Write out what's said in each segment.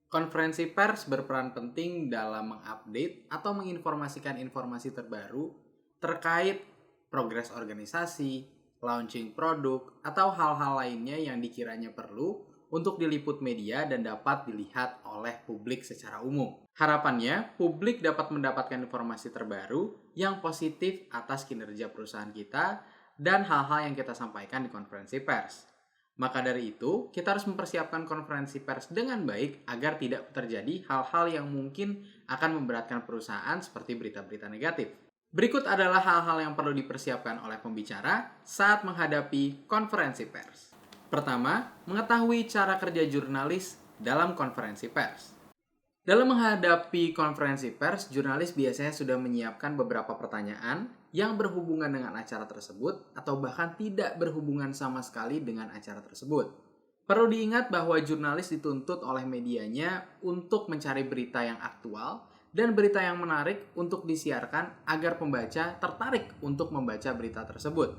Konferensi pers berperan penting dalam mengupdate atau menginformasikan informasi terbaru terkait progres organisasi, launching produk, atau hal-hal lainnya yang dikiranya perlu untuk diliput media dan dapat dilihat oleh publik secara umum. Harapannya, publik dapat mendapatkan informasi terbaru yang positif atas kinerja perusahaan kita dan hal-hal yang kita sampaikan di konferensi pers. Maka dari itu, kita harus mempersiapkan konferensi pers dengan baik agar tidak terjadi hal-hal yang mungkin akan memberatkan perusahaan seperti berita-berita negatif. Berikut adalah hal-hal yang perlu dipersiapkan oleh pembicara saat menghadapi konferensi pers. Pertama, mengetahui cara kerja jurnalis dalam konferensi pers. Dalam menghadapi konferensi pers, jurnalis biasanya sudah menyiapkan beberapa pertanyaan yang berhubungan dengan acara tersebut atau bahkan tidak berhubungan sama sekali dengan acara tersebut. Perlu diingat bahwa jurnalis dituntut oleh medianya untuk mencari berita yang aktual dan berita yang menarik untuk disiarkan agar pembaca tertarik untuk membaca berita tersebut.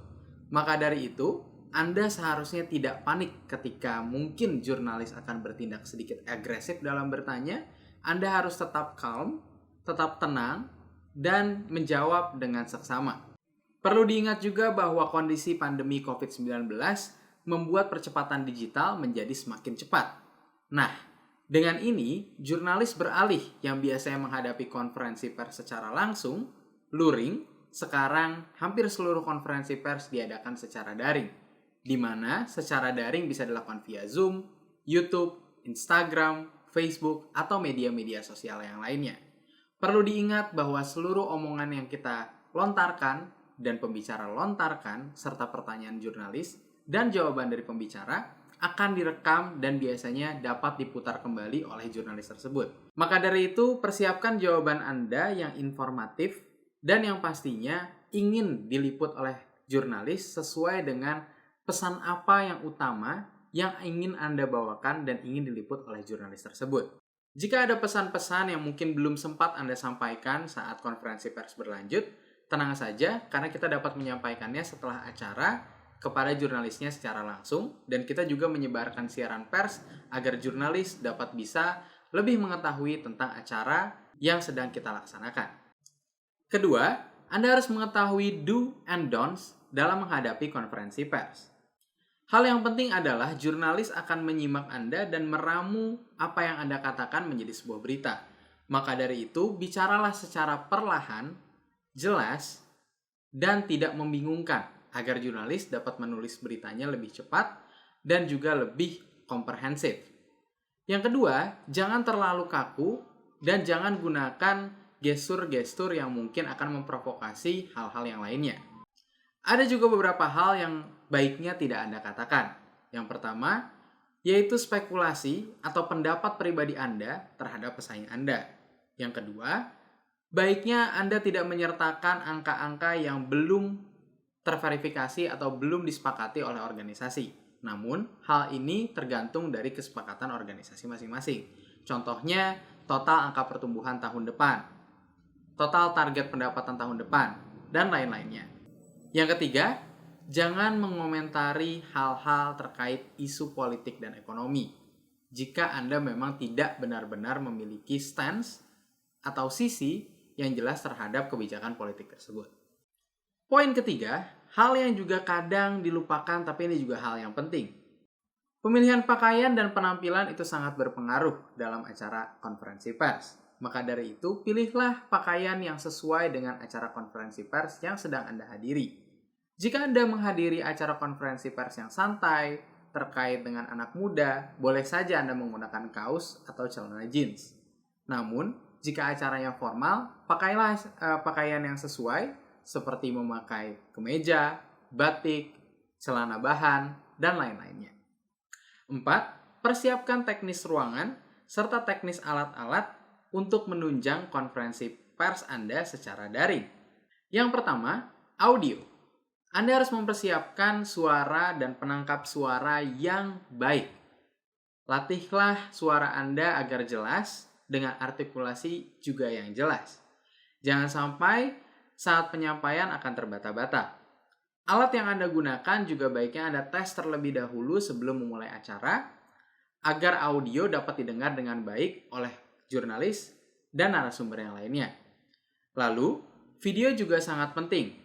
Maka dari itu, Anda seharusnya tidak panik ketika mungkin jurnalis akan bertindak sedikit agresif dalam bertanya. Anda harus tetap calm, tetap tenang, dan menjawab dengan seksama. Perlu diingat juga bahwa kondisi pandemi COVID-19 membuat percepatan digital menjadi semakin cepat. Nah, dengan ini, jurnalis beralih yang biasanya menghadapi konferensi pers secara langsung, luring, sekarang hampir seluruh konferensi pers diadakan secara daring, di mana secara daring bisa dilakukan via Zoom, YouTube, Instagram, Facebook, atau media-media sosial yang lainnya. Perlu diingat bahwa seluruh omongan yang kita lontarkan dan pembicara lontarkan, serta pertanyaan jurnalis dan jawaban dari pembicara akan direkam dan biasanya dapat diputar kembali oleh jurnalis tersebut. Maka dari itu, persiapkan jawaban Anda yang informatif dan yang pastinya ingin diliput oleh jurnalis sesuai dengan pesan apa yang utama yang ingin Anda bawakan dan ingin diliput oleh jurnalis tersebut. Jika ada pesan-pesan yang mungkin belum sempat Anda sampaikan saat konferensi pers berlanjut, tenang saja karena kita dapat menyampaikannya setelah acara kepada jurnalisnya secara langsung, dan kita juga menyebarkan siaran pers agar jurnalis dapat bisa lebih mengetahui tentang acara yang sedang kita laksanakan. Kedua, Anda harus mengetahui do and don'ts dalam menghadapi konferensi pers. Hal yang penting adalah jurnalis akan menyimak Anda dan meramu apa yang Anda katakan menjadi sebuah berita. Maka dari itu, bicaralah secara perlahan, jelas, dan tidak membingungkan agar jurnalis dapat menulis beritanya lebih cepat dan juga lebih komprehensif. Yang kedua, jangan terlalu kaku dan jangan gunakan gestur-gestur yang mungkin akan memprovokasi hal-hal yang lainnya. Ada juga beberapa hal yang baiknya tidak Anda katakan. Yang pertama, yaitu spekulasi atau pendapat pribadi Anda terhadap pesaing Anda. Yang kedua, baiknya Anda tidak menyertakan angka-angka yang belum terverifikasi atau belum disepakati oleh organisasi. Namun, hal ini tergantung dari kesepakatan organisasi masing-masing. Contohnya, total angka pertumbuhan tahun depan, total target pendapatan tahun depan, dan lain-lainnya. Yang ketiga, jangan mengomentari hal-hal terkait isu politik dan ekonomi jika Anda memang tidak benar-benar memiliki stance atau sisi yang jelas terhadap kebijakan politik tersebut. Poin ketiga, hal yang juga kadang dilupakan tapi ini juga hal yang penting. Pemilihan pakaian dan penampilan itu sangat berpengaruh dalam acara konferensi pers. Maka dari itu, pilihlah pakaian yang sesuai dengan acara konferensi pers yang sedang Anda hadiri. Jika Anda menghadiri acara konferensi pers yang santai, terkait dengan anak muda, boleh saja Anda menggunakan kaos atau celana jeans. Namun, jika acara yang formal, pakailah pakaian yang sesuai, seperti memakai kemeja, batik, celana bahan, dan lain-lainnya. 4. Persiapkan teknis ruangan serta teknis alat-alat untuk menunjang konferensi pers Anda secara daring. Yang pertama, audio. Anda harus mempersiapkan suara dan penangkap suara yang baik. Latihlah suara Anda agar jelas dengan artikulasi juga yang jelas. Jangan sampai saat penyampaian akan terbata-bata. Alat yang Anda gunakan juga baiknya Anda tes terlebih dahulu sebelum memulai acara agar audio dapat didengar dengan baik oleh jurnalis dan narasumber yang lainnya. Lalu, video juga sangat penting.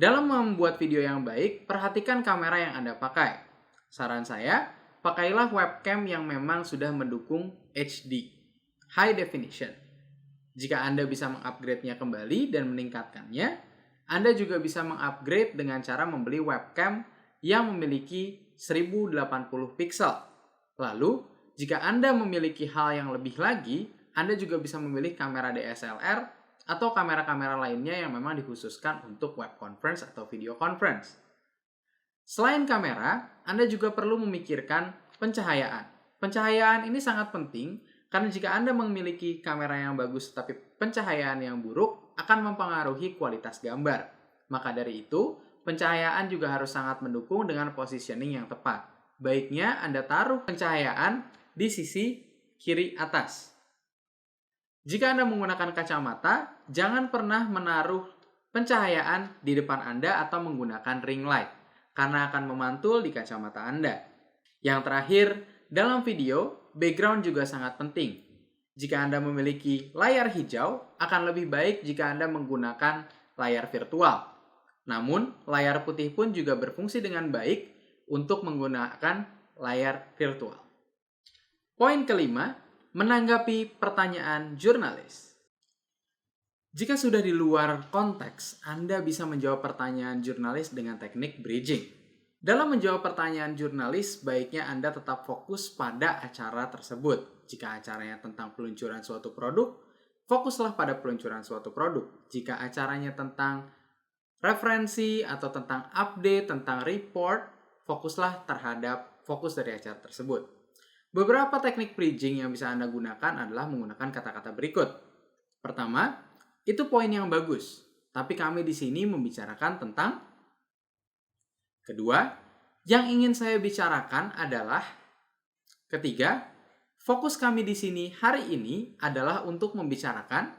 Dalam membuat video yang baik, perhatikan kamera yang Anda pakai. Saran saya, pakailah webcam yang memang sudah mendukung HD, High Definition. Jika Anda bisa mengupgrade-nya kembali dan meningkatkannya, Anda juga bisa mengupgrade dengan cara membeli webcam yang memiliki 1080 pixel. Lalu, jika Anda memiliki hal yang lebih lagi, Anda juga bisa memilih kamera DSLR atau kamera-kamera lainnya yang memang dikhususkan untuk web conference atau video conference. Selain kamera, Anda juga perlu memikirkan pencahayaan. Pencahayaan ini sangat penting karena jika Anda memiliki kamera yang bagus tetapi pencahayaan yang buruk akan mempengaruhi kualitas gambar. Maka dari itu, pencahayaan juga harus sangat mendukung dengan positioning yang tepat. Baiknya Anda taruh pencahayaan di sisi kiri atas. Jika Anda menggunakan kacamata, jangan pernah menaruh pencahayaan di depan Anda atau menggunakan ring light, karena akan memantul di kacamata Anda. Yang terakhir, dalam video, background juga sangat penting. Jika Anda memiliki layar hijau, akan lebih baik jika Anda menggunakan layar virtual. Namun, layar putih pun juga berfungsi dengan baik untuk menggunakan layar virtual. Poin kelima, menanggapi pertanyaan jurnalis. Jika sudah di luar konteks, Anda bisa menjawab pertanyaan jurnalis dengan teknik bridging. Dalam menjawab pertanyaan jurnalis, baiknya Anda tetap fokus pada acara tersebut. Jika acaranya tentang peluncuran suatu produk, fokuslah pada peluncuran suatu produk. Jika acaranya tentang referensi atau tentang update, tentang report, fokuslah terhadap fokus dari acara tersebut. Beberapa teknik bridging yang bisa Anda gunakan adalah menggunakan kata-kata berikut. Pertama, itu poin yang bagus, tapi kami di sini membicarakan tentang. Kedua, yang ingin saya bicarakan adalah. Ketiga, fokus kami di sini hari ini adalah untuk membicarakan.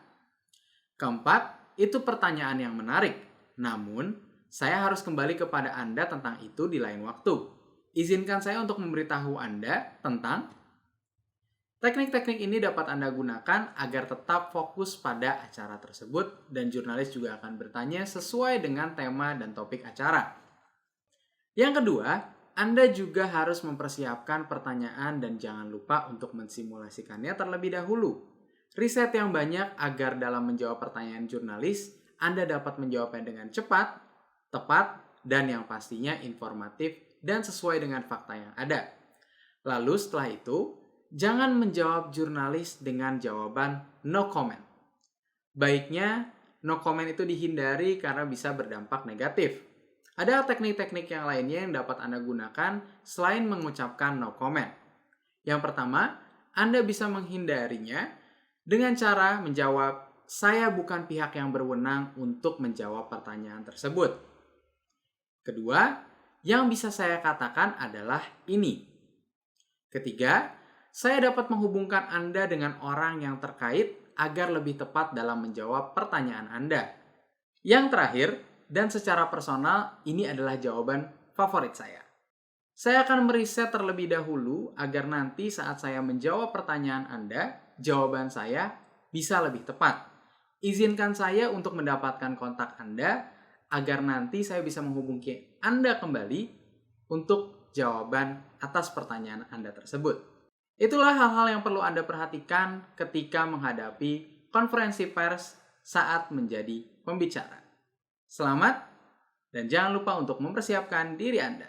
Keempat, itu pertanyaan yang menarik. Namun, saya harus kembali kepada Anda tentang itu di lain waktu. Izinkan saya untuk memberitahu Anda tentang. Teknik-teknik ini dapat Anda gunakan agar tetap fokus pada acara tersebut dan jurnalis juga akan bertanya sesuai dengan tema dan topik acara. Yang kedua, Anda juga harus mempersiapkan pertanyaan dan jangan lupa untuk mensimulasikannya terlebih dahulu. Riset yang banyak agar dalam menjawab pertanyaan jurnalis, Anda dapat menjawabnya dengan cepat, tepat, dan yang pastinya informatif dan sesuai dengan fakta yang ada. Lalu setelah itu, jangan menjawab jurnalis dengan jawaban no comment. Baiknya, no comment itu dihindari karena bisa berdampak negatif. Ada teknik-teknik yang lainnya yang dapat Anda gunakan selain mengucapkan no comment. Yang pertama, Anda bisa menghindarinya dengan cara menjawab, saya bukan pihak yang berwenang untuk menjawab pertanyaan tersebut. Kedua, yang bisa saya katakan adalah ini. Ketiga, saya dapat menghubungkan Anda dengan orang yang terkait agar lebih tepat dalam menjawab pertanyaan Anda. Yang terakhir, dan secara personal, ini adalah jawaban favorit saya. Saya akan meriset terlebih dahulu agar nanti saat saya menjawab pertanyaan Anda, jawaban saya bisa lebih tepat. Izinkan saya untuk mendapatkan kontak Anda agar nanti saya bisa menghubungi Anda kembali untuk jawaban atas pertanyaan Anda tersebut. Itulah hal-hal yang perlu Anda perhatikan ketika menghadapi konferensi pers saat menjadi pembicara. Selamat, dan jangan lupa untuk mempersiapkan diri Anda.